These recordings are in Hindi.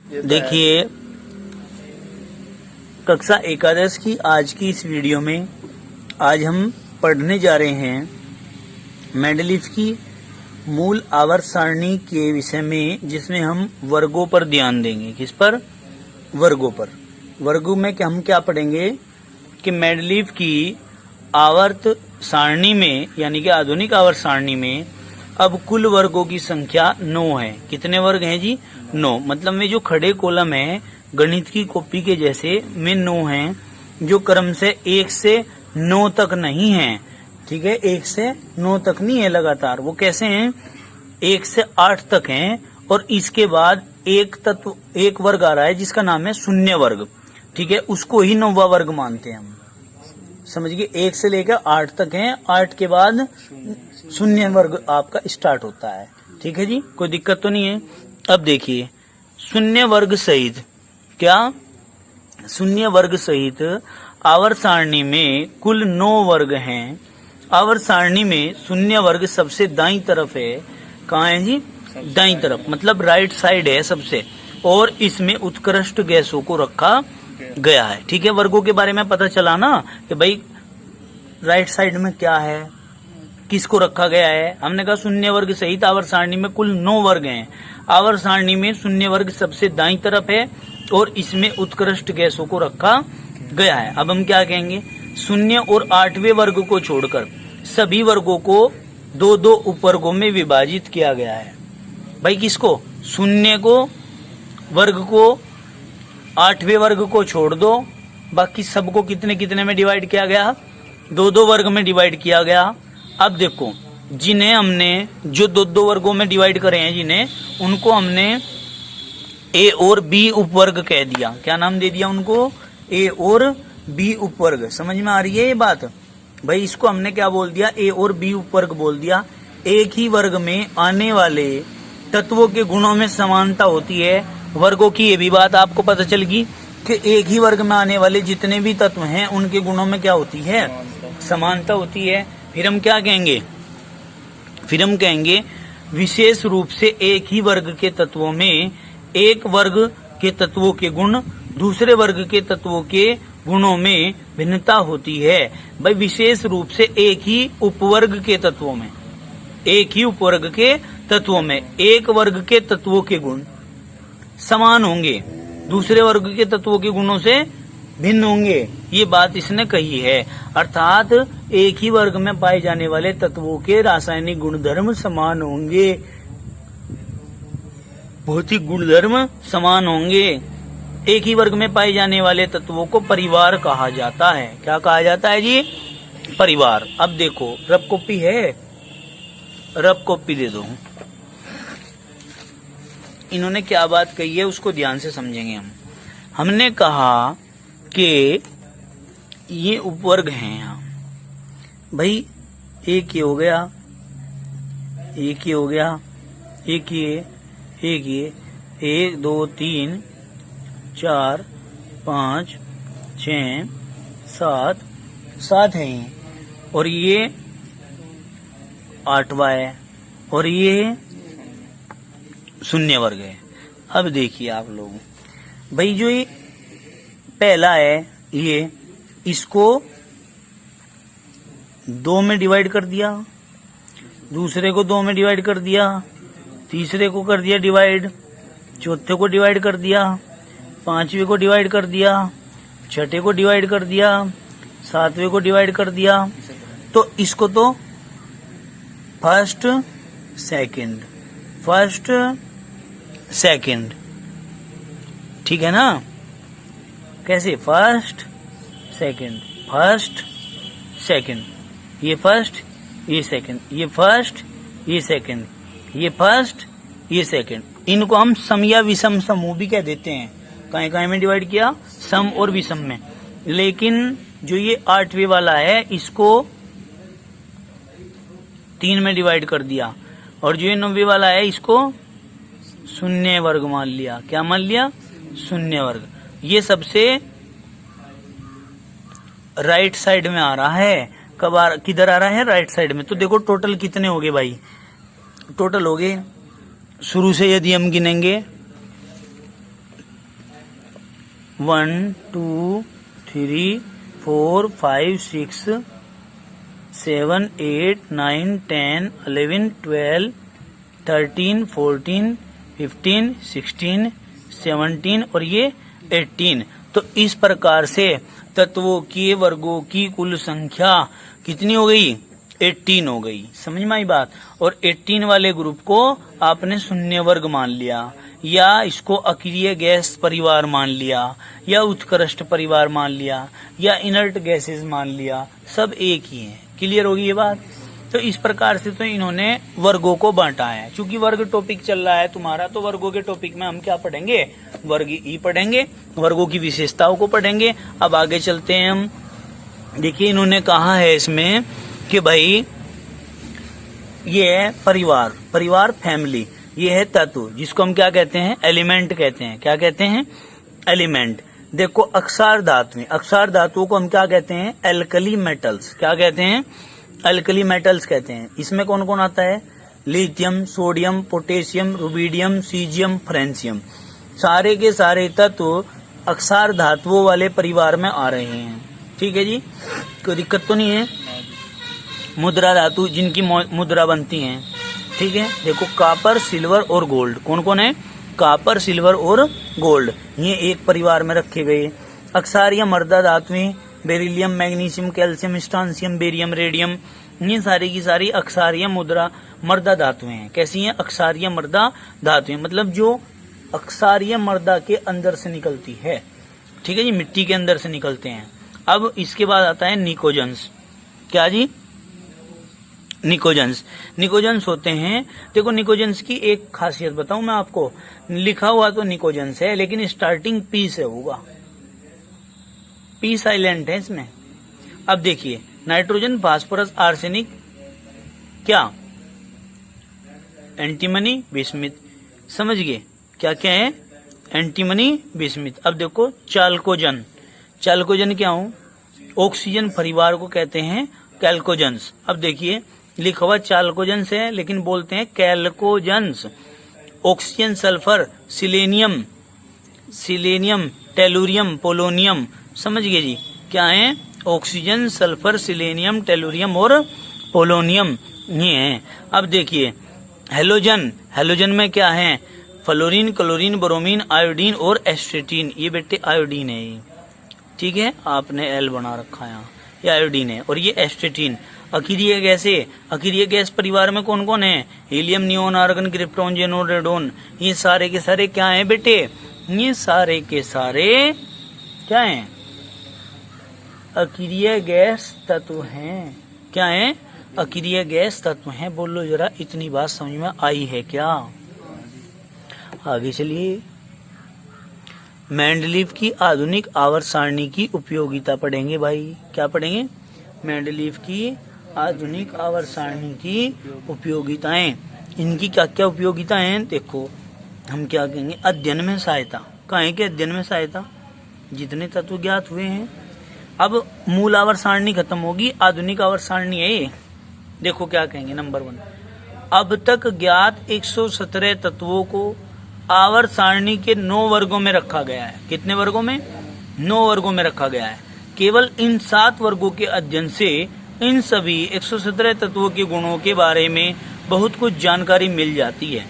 देखिए कक्षा एकादश की आज की इस वीडियो में आज हम पढ़ने जा रहे हैं मेंडलीफ की मूल आवर्त सारणी के विषय में, जिसमें हम वर्गों पर ध्यान देंगे। किस पर? वर्गों पर। वर्गों में हम क्या पढ़ेंगे कि मेंडलीफ की आवर्त सारणी में, यानी कि आधुनिक आवर्त सारणी में अब कुल वर्गों की संख्या 9 है। कितने वर्ग हैं जी? 9। मतलब में जो खड़े कॉलम है गणित की कॉपी के जैसे में 9 हैं, जो क्रम से 1 से 9 तक नहीं है। ठीक है, 1 से 9 तक नहीं है लगातार। वो कैसे हैं? 1 से 8 तक हैं। और इसके बाद एक वर्ग आ रहा है जिसका नाम है शून्य वर्ग। ठीक है, उसको ही 9वां वर्ग मानते हैं हम। समझ गए? 1 से लेकर 8 तक हैं, 8 के बाद शून्य वर्ग आपका स्टार्ट होता है। ठीक है जी, कोई दिक्कत तो नहीं है। अब देखिए शून्य वर्ग सहित, क्या शून्य वर्ग सहित आवर्त सारणी में कुल 9 वर्ग हैं। आवर्त सारणी में शून्य वर्ग सबसे दाईं तरफ है। कहाँ है जी? दाईं तरफ, मतलब राइट साइड है सबसे। और इसमें उत्कृष्ट गैसों को रखा गया है। ठीक है, वर्गों के बारे में पता चला ना कि भाई राइट साइड में क्या है, किसको रखा गया है। हमने कहा शून्य वर्ग सहित आवर्त सारणी में कुल 9 वर्ग हैं। आवर्त सारणी में शून्य वर्ग सबसे दाईं तरफ है और इसमें उत्कृष्ट गैसों को रखा गया है। अब हम क्या कहेंगे? शून्य और 8वें वर्ग को छोड़कर सभी वर्गों को 2-2 उपवर्गों में विभाजित किया गया है। भाई किसको? शून्य को वर्ग को, 8वें वर्ग को छोड़ दो, बाकी सबको कितने कितने में डिवाइड किया गया? 2-2 वर्ग में डिवाइड किया गया। अब देखो, जिन्हें हमने जो 2-2 वर्गों में डिवाइड करे हैं, जिन्हें, उनको हमने ए और बी उपवर्ग कह दिया। क्या नाम दे दिया उनको? ए और बी उपवर्ग। समझ में आ रही है ये बात? भाई इसको हमने क्या बोल दिया? ए और बी उपवर्ग बोल दिया। एक ही वर्ग में आने वाले तत्वों के गुणों में समानता होती है। वर्गों की ये भी बात आपको पता चल गई कि एक ही वर्ग में आने वाले जितने भी तत्व हैं उनके गुणों में क्या होती है? समानता होती है। फिर हम क्या कहेंगे? फिर हम कहेंगे विशेष रूप से एक ही वर्ग के तत्वों में एक वर्ग के तत्वों के गुण दूसरे वर्ग के तत्वों के गुणों में भिन्नता होती है। भाई विशेष रूप से एक ही उपवर्ग के तत्वों में, एक ही उपवर्ग के तत्वों में एक वर्ग के तत्वों के गुण समान होंगे, दूसरे वर्ग के तत्वों के गुणों से भिन्न होंगे। ये बात इसने कही है। अर्थात एक ही वर्ग में पाए जाने वाले तत्वों के रासायनिक गुणधर्म समान होंगे, भौतिक गुणधर्म समान होंगे। एक ही वर्ग में पाए जाने वाले तत्वों को परिवार कहा जाता है। क्या कहा जाता है जी? परिवार। अब देखो, रफ कॉपी है, रफ कॉपी दे दो। इन्होंने क्या बात कही है उसको ध्यान से समझेंगे हम। हमने कहा कि ये उपवर्ग हैं यहाँ। भाई एक ये हो गया, एक ये हो गया, एक ये, 1 2 3 4 5 6 7 है ये। और ये 8वां है और ये शून्य वर्ग है। अब देखिए आप लोग, भाई जो ये पहला है ये, इसको 2 में डिवाइड कर दिया, दूसरे को 2 में डिवाइड कर दिया, तीसरे को कर दिया डिवाइड, चौथे को डिवाइड कर दिया, 5वें को डिवाइड कर दिया, 6ठे को डिवाइड कर दिया, 7वें को डिवाइड कर दिया। तो इसको तो फर्स्ट सेकंड, फर्स्ट सेकंड, ठीक है ना? कैसे? फर्स्ट सेकंड, फर्स्ट सेकंड, ये फर्स्ट ये सेकंड, ये फर्स्ट ये सेकंड, ये फर्स्ट ये सेकंड। इनको हम सम या विषम समूह भी कह देते हैं। कहीं में डिवाइड किया? सम और विषम में। लेकिन जो ये 8वें वाला है इसको 3 में डिवाइड कर दिया, और जो ये 9वें वाला है इसको शून्य वर्ग मान लिया। क्या मान लिया? शून्य वर्ग। ये सबसे राइट साइड में आ रहा है। किधर आ रहा है? राइट साइड में। तो देखो टोटल कितने हो गए भाई? टोटल हो गए, शुरू से यदि हम गिनेंगे 1 2 3 4 5 6 7 8 9 10 11 12 13 14 15 16 17 और ये 18। तो इस प्रकार से तत्वों के वर्गों की कुल संख्या कितनी हो गई? 18 हो गई। समझ में आई बात? और 18 वाले ग्रुप को आपने शून्य वर्ग मान लिया, या इसको अक्रिय गैस परिवार मान लिया, या उत्कृष्ट परिवार मान लिया, या इनर्ट गैसेस मान लिया, सब एक ही है। क्लियर होगी ये बात? तो इस प्रकार से तो इन्होंने वर्गों को बांटा है। चूंकि वर्ग टॉपिक चल रहा है तुम्हारा, तो वर्गों के टॉपिक में हम क्या पढ़ेंगे? वर्ग ई पढ़ेंगे, वर्गों की विशेषताओं को पढ़ेंगे। अब आगे चलते हैं हम। देखिए इन्होंने कहा है इसमें कि भाई ये है परिवार, परिवार फैमिली, ये है तत्व जिसको हम क्या कहते हैं? एलिमेंट कहते हैं। क्या कहते हैं? एलिमेंट। देखो अक्षार धातुएं, अक्षार धातुओं को हम क्या कहते हैं? Alkali metals. क्या कहते हैं? एल्कली मेटल्स कहते हैं। इसमें कौन कौन आता है? Lithium, sodium, potassium, rubidium, caesium, francium. सारे के सारे तत्व अक्षार धातुओं वाले परिवार में आ रहे हैं। ठीक है जी, कोई दिक्कत तो नहीं है? मुद्रा धातु जिनकी मुद्रा बनती है। ठीक है, देखो कॉपर, सिल्वर और गोल्ड। कौन कौन है? कॉपर, सिल्वर और गोल्ड, ये एक परिवार में रखे गए। अक्षारीय मर्दा धातुएं, beryllium, magnesium, calcium, strontium, barium, radium, ये सारी की सारी अक्षारीय मर्दा धातुएं हैं। कैसी हैं? अक्षारीय मर्दा धातुएं, मतलब जो अक्षारीय मर्दा के अंदर से निकलती है। ठीक है जी, मिट्टी के अंदर से निकलते हैं। अब इसके बाद आता है निकोजन्स। क्या जी? निकोजन्स। निकोजन्स होते हैं, देखो निकोजन्स की एक खासियत बताऊं मैं आपको। लिखा हुआ तो निकोजन्स है, लेकिन स्टार्टिंग पी से होगा, पी साइलेंट है इसमें। अब देखिए नाइट्रोजन, फास्फोरस, आर्सेनिक, क्या? Antimony, bismuth. समझ गए? क्या क्या है? Antimony, bismuth. अब देखो चाल्कोजन। चाल्कोजन क्या हूं? ऑक्सीजन परिवार को कहते हैं कैल्कोजन्स। अब देखिए लिखा हुआ चाल्कोजन्स है, लेकिन बोलते हैं chalcogens. Oxygen, sulphur, selenium, tellurium, polonium. समझ गए जी? क्या है? ऑक्सीजन, सल्फर, सिलेनियम, टेलुरियम और पोलोनियम, ये है। अब देखिए हेलोजन। हेलोजन में क्या है? फ्लोरीन, क्लोरीन, ब्रोमीन, आयोडीन और एस्टेटीन। ये बेटे आयोडीन है ये। ठीक है, आपने एल बना रखा है यहाँ, ये आयोडीन है। और ये एस्टेटीन। अक्रिय गैसें, अक्रिय गैस परिवार में कौन कौन है? Helium, neon, argon, krypton, xenon, radon. ये सारे के सारे क्या हैं बेटे? ये सारे के सारे क्या हैं? अक्रिय गैस तत्व हैं। क्या हैं? अक्रिय गैस तत्व हैं। बोलो जरा, इतनी बात समझ में आई है क्या? आगे चलिए। मेंडलीव की आधुनिक आवर्त सारणी की उपयोगिता पढ़ेंगे भाई। क्या पढ़ेंगे? मेंडलीव की आधुनिक आवर्त सारणी की उपयोगिताएं। इनकी क्या क्या उपयोगिता हैं? देखो हम क्या कहेंगे? अध्ययन में सहायता। कहें कि अध्ययन में सहायता, जितने तत्व ज्ञात हुए हैं। अब मूल आवर्त सारणी खत्म होगी, आधुनिक आवर्त सारणी है ये। देखो क्या कहेंगे? नंबर 1, अब तक ज्ञात 117 तत्वों को आवर्त सारणी के 9 वर्गों में रखा गया है। कितने वर्गों में? 9 वर्गों में रखा गया है। केवल इन 7 वर्गों के अध्ययन से इन सभी 117 तत्वों के गुणों के बारे में बहुत कुछ जानकारी मिल जाती है।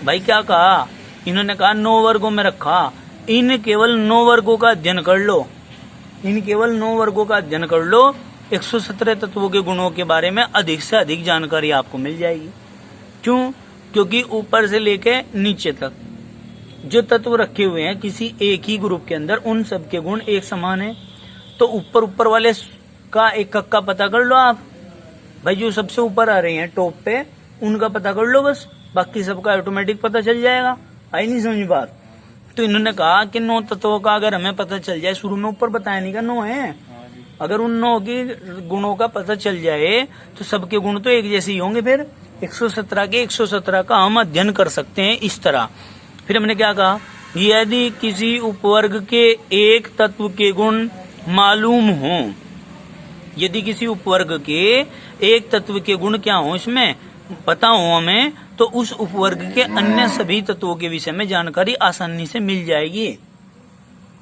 भाई क्या कहा इन्होंने? कहा 9 वर्गों में रखा। इन केवल 9 वर्गों का अध्ययन कर लो, इन केवल 9 वर्गों का अध्ययन कर लो, 117 तत्वों के गुणों के बारे में अधिक से अधिक जानकारी आपको मिल जाएगी। क्यों? क्योंकि ऊपर से लेके नीचे तक जो तत्व रखे हुए हैं किसी एक ही ग्रुप के अंदर, उन सब के गुण एक समान है। तो ऊपर वाले का एक का पता कर लो आप भाई, जो सबसे ऊपर आ रहे हैं टॉप पे, उनका पता कर लो बस, बाकी सबका ऑटोमेटिक पता चल जाएगा। आई नहीं समझ बात? तो इन्होंने कहा कि 9 तत्वों का अगर हमें पता चल जाए, शुरू में ऊपर बताया नहीं का 9 है, अगर उन 9 के गुणों का पता चल जाए तो सबके गुण तो एक जैसे ही होंगे। फिर 117 के 117 का हम अध्ययन कर सकते हैं इस तरह। फिर हमने क्या कहा? यदि किसी उपवर्ग के एक तत्व के गुण मालूम हो, यदि किसी उपवर्ग के एक तत्व के गुण क्या हो, इसमें पता हो हमें, तो उस उपवर्ग के अन्य सभी तत्वों के विषय में जानकारी आसानी से मिल जाएगी।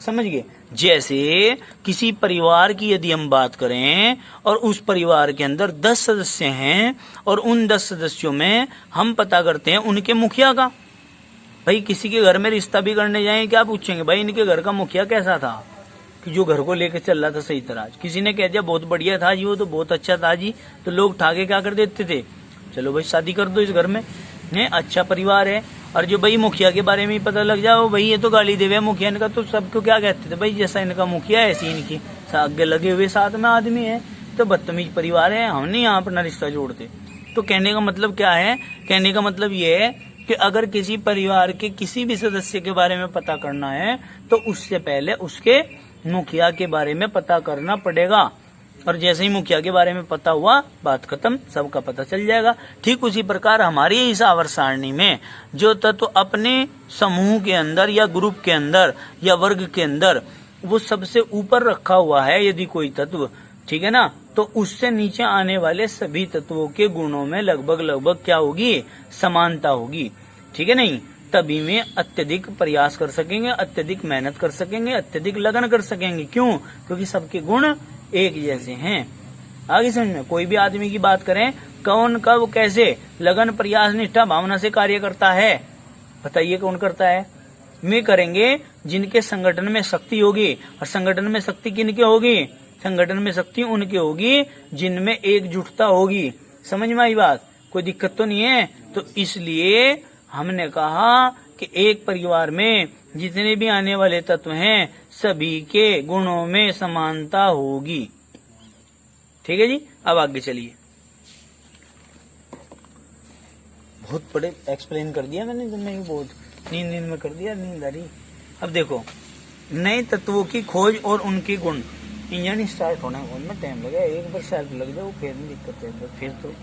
समझ गए। जैसे किसी परिवार की यदि हम बात करें और उस परिवार के अंदर 10 सदस्य हैं और उन 10 सदस्यों में हम पता करते हैं उनके मुखिया का। भाई किसी के घर में रिश्ता भी करने जाएं, क्या पूछेंगे, भाई इनके घर का मुखिया कैसा था, कि जो घर को लेकर चल रहा था सही तरह। किसी ने कह दिया बहुत बढ़िया था जी, वो तो बहुत अच्छा था जी, तो लोग ठाके क्या कर देते थे, चलो भाई शादी कर दो इस घर में, है अच्छा परिवार है। और जो भाई मुखिया के बारे में ही पता लग जाओ, भाई ये तो गाली देवे मुखिया इनका, तो सबको क्या कहते थे, भाई जैसा इनका मुखिया है ऐसी इनकी आगे लगे हुए साथ में आदमी है, तो बदतमीज परिवार है, हम नहीं यहाँ अपना रिश्ता जोड़ते। तो कहने का मतलब क्या है, कहने का मतलब ये है कि अगर किसी परिवार के किसी भी सदस्य के बारे में पता करना है तो उससे पहले उसके मुखिया के बारे में पता करना पड़ेगा। और जैसे ही मुखिया के बारे में पता हुआ, बात खत्म, सबका पता चल जाएगा। ठीक उसी प्रकार हमारी इस आवर्त सारणी में जो तत्व अपने समूह के अंदर या ग्रुप के अंदर या वर्ग के अंदर वो सबसे ऊपर रखा हुआ है यदि कोई तत्व, ठीक है ना, तो उससे नीचे आने वाले सभी तत्वों के गुणों में लगभग क्या होगी, समानता होगी, ठीक है नहीं। तभी में अत्यधिक प्रयास कर सकेंगे, अत्यधिक मेहनत कर सकेंगे, अत्यधिक लगन कर सकेंगे। क्यों? क्योंकि सबके गुण एक जैसे हैं। आगे समझ में, कोई भी आदमी की बात करें, कौन कब कैसे लगन प्रयास निष्ठा भावना से कार्य करता है, बताइए कौन करता है। में करेंगे जिनके संगठन में शक्ति होगी। और संगठन में शक्ति किनके होगी, संगठन में शक्ति उनके होगी जिनमें एकजुटता होगी। समझ में आई बात, कोई दिक्कत तो नहीं है। तो इसलिए हमने कहा कि एक परिवार में जितने भी आने वाले तत्व हैं सभी के गुणों में समानता होगी। ठीक है जी, अब आगे चलिए। बहुत बड़े एक्सप्लेन कर दिया मैंने, मैं बहुत नींद में कर दिया, नींद आ रही। अब देखो, नए तत्वों की खोज और उनके गुण। इंजन स्टार्ट होने में टाइम लगे, एक बार सेल्फ लग जाए वो फिर नहीं दिक्कत है, फिर तो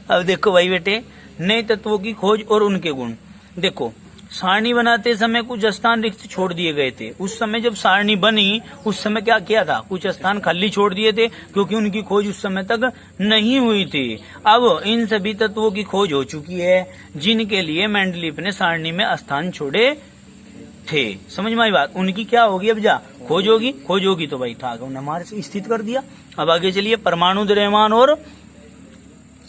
अब देखो भाई बेटे, नए तत्वों की खोज और उनके गुण। देखो, सारणी बनाते समय कुछ स्थान रिक्त छोड़ दिए गए थे। उस समय जब सारणी बनी उस समय क्या किया था, कुछ स्थान खाली छोड़ दिए थे क्योंकि उनकी खोज उस समय तक नहीं हुई थी। अब इन सभी तत्वों की खोज हो चुकी है जिनके लिए मेंडलीफ ने सारणी में स्थान छोड़े थे। समझ में आई बात, उनकी क्या होगी, अब जा खोज होगी, खोज होगी तो भाई ठाक उन्होंने हमारे से स्थित कर दिया। अब आगे चलिए, परमाणु द्रव्यमान और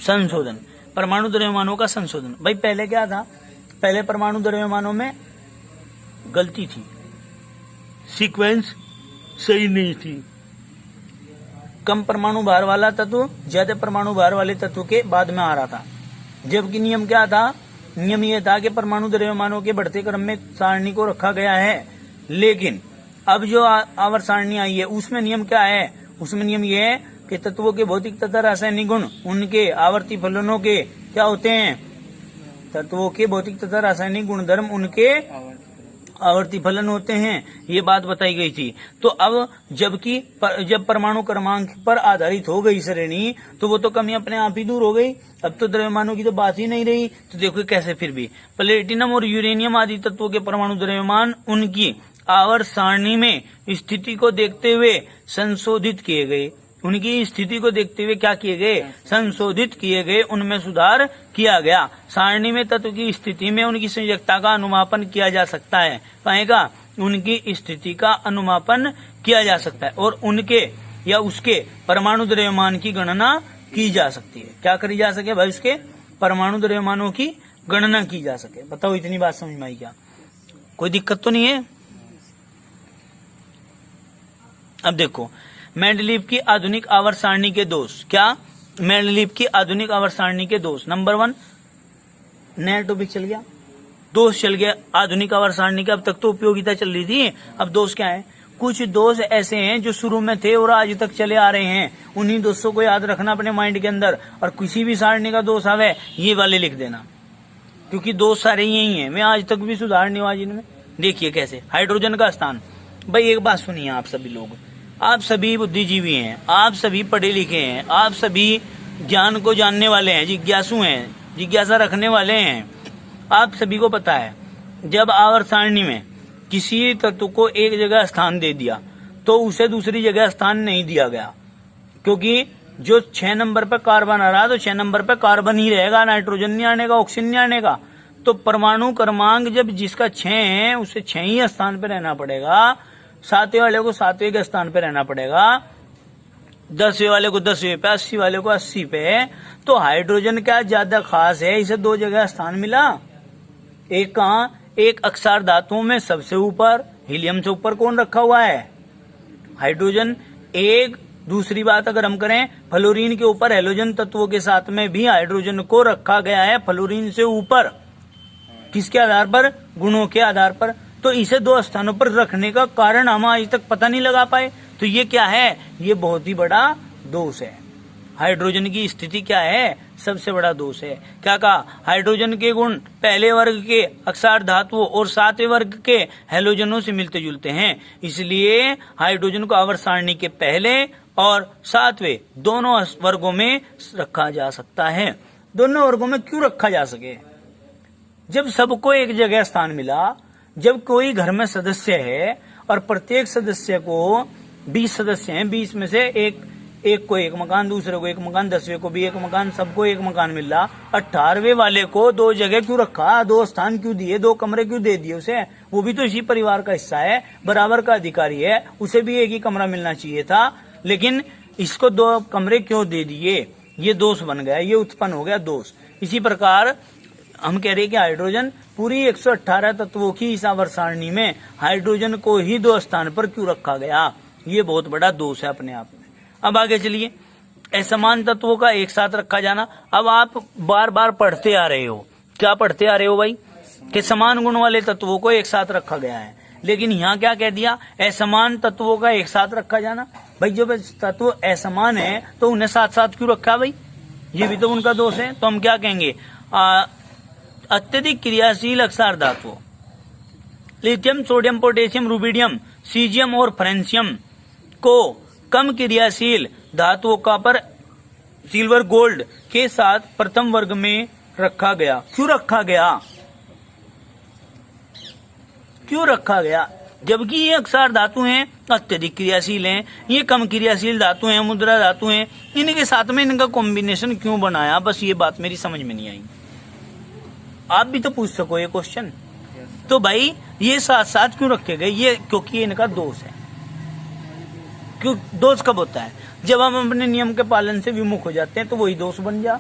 संशोधन। परमाणु द्रव्यमानों का संशोधन। भाई पहले क्या था, पहले परमाणु द्रव्यमानों में गलती थी, सीक्वेंस सही नहीं थी। कम परमाणु भार वाला तत्व ज्यादा परमाणु भार वाले तत्व के बाद में आ रहा था। जबकि नियम क्या था, नियम यह था कि परमाणु द्रव्यमानों के बढ़ते क्रम में सारणी को रखा गया है। लेकिन अब जो आवर्त सारणी आई है उसमें नियम क्या है, उसमें नियम यह है कि तत्वों के भौतिक तथा रासायनिक गुण उनके आवर्ती फलनों के क्या होते हैं, तत्वों के भौतिक तथा रासायनिक गुणधर्म उनके आवर्ती फलन होते हैं, ये बात बताई गई थी। तो अब जबकि जब परमाणु क्रमांक पर आधारित हो गई श्रेणी तो वो तो कमी अपने आप ही दूर हो गई। अब तो द्रव्यमानों की तो बात ही नहीं रही। तो देखो कैसे, फिर भी प्लेटिनम और यूरेनियम आदि तत्वों के परमाणु द्रव्यमान उनकी आवर्त सारणी में स्थिति को देखते हुए संशोधित किए गए। उनकी स्थिति को देखते हुए क्या किए गए, संशोधित किए गए, उनमें सुधार किया गया। सारणी में तत्व की स्थिति में उनकी संयोजकता का अनुमापन किया जा सकता है। कहेगा उनकी स्थिति का अनुमापन किया जा सकता है और उनके या उसके परमाणु द्रव्यमान की गणना की जा सकती है। क्या करी जा सके भाई, उसके परमाणु द्रव्यमानों की गणना की जा सके। बताओ इतनी बात समझ में आई क्या, कोई दिक्कत तो नहीं है। अब देखो, मेंडलीफ की आधुनिक आवर्त सारणी के दोष। क्या, मेंडलीफ की आधुनिक आवर्त सारणी के दोष। नंबर 1, नया टॉपिक चल गया, दोष चल गया आधुनिक आवर्त सारणी के। अब तक तो उपयोगिता चल रही थी, अब दोष क्या है। कुछ दोष ऐसे हैं जो शुरू में थे और आज तक चले आ रहे हैं, उन्हीं दोषों को याद रखना अपने माइंड के अंदर। और किसी भी सारणी का दोष आवे ये वाले लिख देना, क्योंकि दोष सारे यही है। मैं आज तक भी सुधार नहीं हुआ इनमें। देखिए कैसे, हाइड्रोजन का स्थान। भाई एक बात सुनिए, आप सभी लोग, आप सभी बुद्धिजीवी हैं, आप सभी पढ़े लिखे हैं, आप सभी ज्ञान को जानने वाले हैं, जिज्ञासु हैं, जिज्ञासा रखने वाले हैं। आप सभी को पता है जब आवर्त सारणी में किसी तत्व को एक जगह स्थान दे दिया तो उसे दूसरी जगह स्थान नहीं दिया गया, क्योंकि जो 6 नंबर पर कार्बन आ रहा है तो 6 नंबर पर कार्बन ही रहेगा, नाइट्रोजन नहीं आने का, ऑक्सीजन नहीं आने का। तो परमाणु क्रमांक जब जिसका 6 है उसे 6 ही स्थान पे रहना पड़ेगा, 7वें वाले को 7वें के स्थान पे रहना पड़ेगा, 10वें वाले को 10वें पे, 80 वाले को 80 पे। तो हाइड्रोजन क्या ज्यादा खास है, इसे 2 जगह स्थान मिला। एक कहा, एक अक्षार धातुओं में सबसे ऊपर, हीलियम से ऊपर कौन रखा हुआ है, हाइड्रोजन। एक दूसरी बात अगर हम करें, फ्लोरीन के ऊपर हैलोजन तत्वों के साथ में भी हाइड्रोजन को रखा गया है फ्लोरीन से ऊपर। किसके आधार पर, गुणों के आधार पर। तो इसे 2 स्थानों पर रखने का कारण हम आज तक पता नहीं लगा पाए। तो ये क्या है, ये बहुत ही बड़ा दोष है। हाइड्रोजन की स्थिति क्या है, सबसे बड़ा दोष है। क्या कहा, हाइड्रोजन के गुण पहले वर्ग के अक्षार धातुओं और 7वें वर्ग के हैलोजनों से मिलते जुलते हैं, इसलिए हाइड्रोजन को आवर्त सारणी के पहले और 7वें दोनों वर्गों में रखा जा सकता है। दोनों वर्गों में क्यों रखा जा सके, जब सबको एक जगह स्थान मिला, जब कोई घर में सदस्य है और प्रत्येक सदस्य को 20 सदस्य हैं, 20 में से एक को एक मकान, दूसरे को एक मकान, 10वें को भी एक मकान, सबको एक मकान मिल रहा। 18वें वाले को 2 जगह क्यों रखा, 2 स्थान क्यों दिए, 2 कमरे क्यों दे दिए उसे, वो भी तो इसी परिवार का हिस्सा है, बराबर का अधिकारी है, उसे भी एक ही कमरा मिलना चाहिए था, लेकिन इसको 2 कमरे क्यों दे दिए, ये दोष बन गया, ये उत्पन्न हो गया दोष। इसी प्रकार हम कह रहे हैं कि हाइड्रोजन पूरी 118 तत्वों की इस आवर्त सारणी में हाइड्रोजन को ही 2 स्थान पर क्यों रखा गया, ये बहुत बड़ा दोष है अपने आप में। अब आगे चलिए, असमान तत्वों का एक साथ रखा जाना। अब आप बार बार पढ़ते आ रहे हो, क्या पढ़ते आ रहे हो भाई, कि समान गुण वाले तत्वों को एक साथ रखा गया है, लेकिन यहाँ क्या कह दिया, असमान तत्वों का एक साथ रखा जाना। भाई जब तत्व असमान है तो उन्हें साथ साथ क्यों रखा भाई, ये भी तो उनका दोष है। तो हम क्या कहेंगे, अत्यधिक क्रियाशील अक्षार धातुओं, lithium, sodium, potassium, rubidium, caesium और फ्रेंसियम को कम क्रियाशील धातुओं का पर सिल्वर, गोल्ड के साथ प्रथम वर्ग में रखा गया। क्यों रखा गया, क्यों रखा गया, जबकि ये अक्षार धातु हैं, अत्यधिक क्रियाशील हैं, ये कम क्रियाशील धातु हैं, मुद्रा धातु हैं, इनके साथ में इनका कॉम्बिनेशन क्यों बनाया, बस ये बात मेरी समझ में नहीं आई। आप भी तो पूछ सको ये क्वेश्चन। तो भाई ये साथ साथ क्यों रखे गए, ये क्योंकि इनका दोष है। क्यों दोष कब होता है, जब हम अपने नियम के पालन से विमुख हो जाते हैं तो वही दोष बन जा।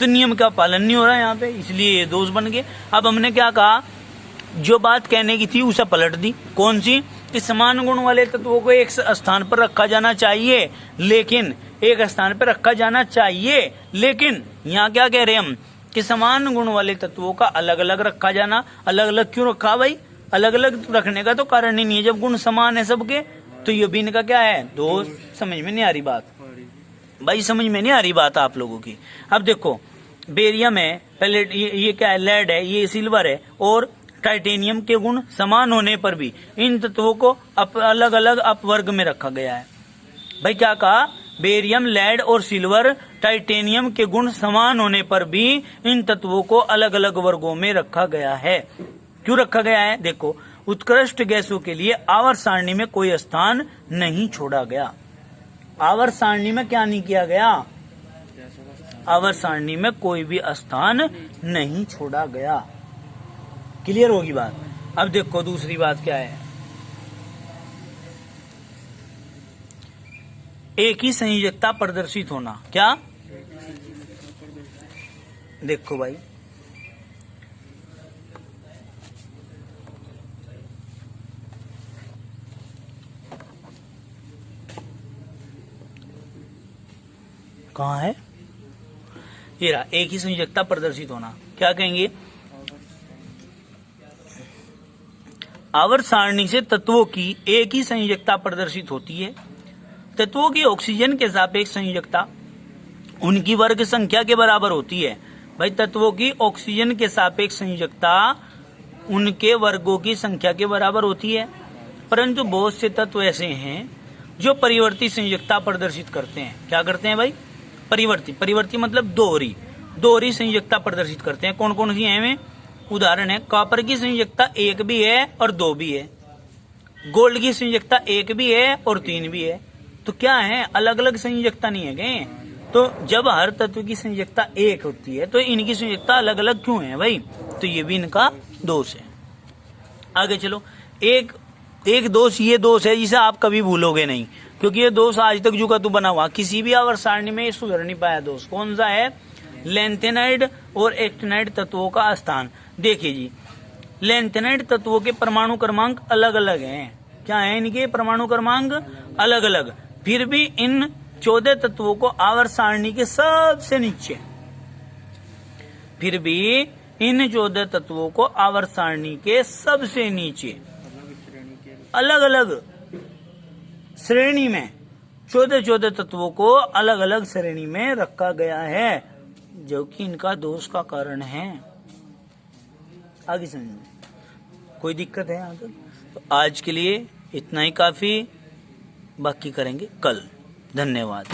तो नियम का पालन नहीं हो रहा है यहाँ पे, इसलिए ये दोष बन गए। अब हमने क्या कहा, जो बात कहने की थी उसे पलट दी। कौन सी, कि समान गुण वाले तत्वों को एक स्थान पर रखा जाना चाहिए, लेकिन एक स्थान पर रखा जाना चाहिए, लेकिन यहाँ क्या कह रहे हैं हम, कि समान गुण वाले तत्वों का अलग अलग रखा जाना। अलग अलग क्यों रखा भाई, अलग अलग रखने का तो कारण ही नहीं है, जब गुण समान है सबके, तो ये भी इनका क्या है, दोष। समझ में नहीं आ रही बात भाई, समझ में नहीं आ रही बात आप लोगों की। अब देखो, बेरियम है, पहले ये क्या है, लेड है, ये सिल्वर है, और टाइटेनियम के गुण समान होने पर भी इन तत्वों को अलग अलग अपवर्ग में रखा गया है। भाई क्या कहा, बेरियम, लेड और सिल्वर, टाइटेनियम के गुण समान होने पर भी इन तत्वों को अलग अलग वर्गों में रखा गया है। क्यों रखा गया है, देखो, उत्कृष्ट गैसों के लिए आवर्त सारणी में कोई स्थान नहीं छोड़ा गया। आवर्त सारणी में क्या नहीं किया गया, आवर्त सारणी में कोई भी स्थान नहीं छोड़ा गया। क्लियर होगी बात। अब देखो दूसरी बात क्या है, एक ही संयोजकता प्रदर्शित होना। क्या, देखो भाई, कहाँ है ये रहा, एक ही संयोजकता प्रदर्शित होना। क्या कहेंगे, आवर्त सारणी से तत्वों की एक ही संयोजकता प्रदर्शित होती है। तत्वों की ऑक्सीजन के सापेक्ष संयोजकता उनकी वर्ग संख्या के बराबर होती है। भाई तत्वों की ऑक्सीजन के सापेक्ष संयोजकता उनके वर्गों की संख्या के बराबर होती है, परंतु बहुत से तत्व ऐसे हैं जो परिवर्ती संयोजकता प्रदर्शित करते हैं। क्या करते हैं भाई, परिवर्ती मतलब दोहरी संयोजकता प्रदर्शित करते हैं। कौन कौन सी है, उदाहरण है, कॉपर की संयोजकता 1 भी है और 2 भी है, गोल्ड की संयोजकता 1 भी है और 3 भी है। तो क्या है, अलग अलग संयोजकता नहीं है गए। तो जब हर तत्व की संयोजकता 1 होती है तो इनकी संयोजकता अलग अलग क्यों है भाई, तो ये भी इनका दोष है। आगे चलो, एक दोष ये दोष है जिसे आप कभी भूलोगे नहीं, क्योंकि ये दोष आज तक जो का तू बना हुआ, किसी भी आवर्त सारणी में सुधर नहीं पाया दोष। कौन सा है? लैंथेनाइड और एक्टिनाइड तत्वों का स्थान। देखिए जी, लैंथेनाइड तत्वों के परमाणु क्रमांक अलग अलग हैं। क्या है इनके परमाणु क्रमांक? अलग अलग। फिर भी इन 14 तत्वों को आवर्त सारणी के सबसे नीचे, फिर भी इन 14 तत्वों को आवर्त सारणी के सबसे नीचे अलग अलग श्रेणी में 14 तत्वों को अलग अलग श्रेणी में रखा गया है, जो कि इनका दोष का कारण है। आगे समझ में कोई दिक्कत है यहाँ तक? तो आज के लिए इतना ही काफी, बाकी करेंगे कल। धन्यवाद।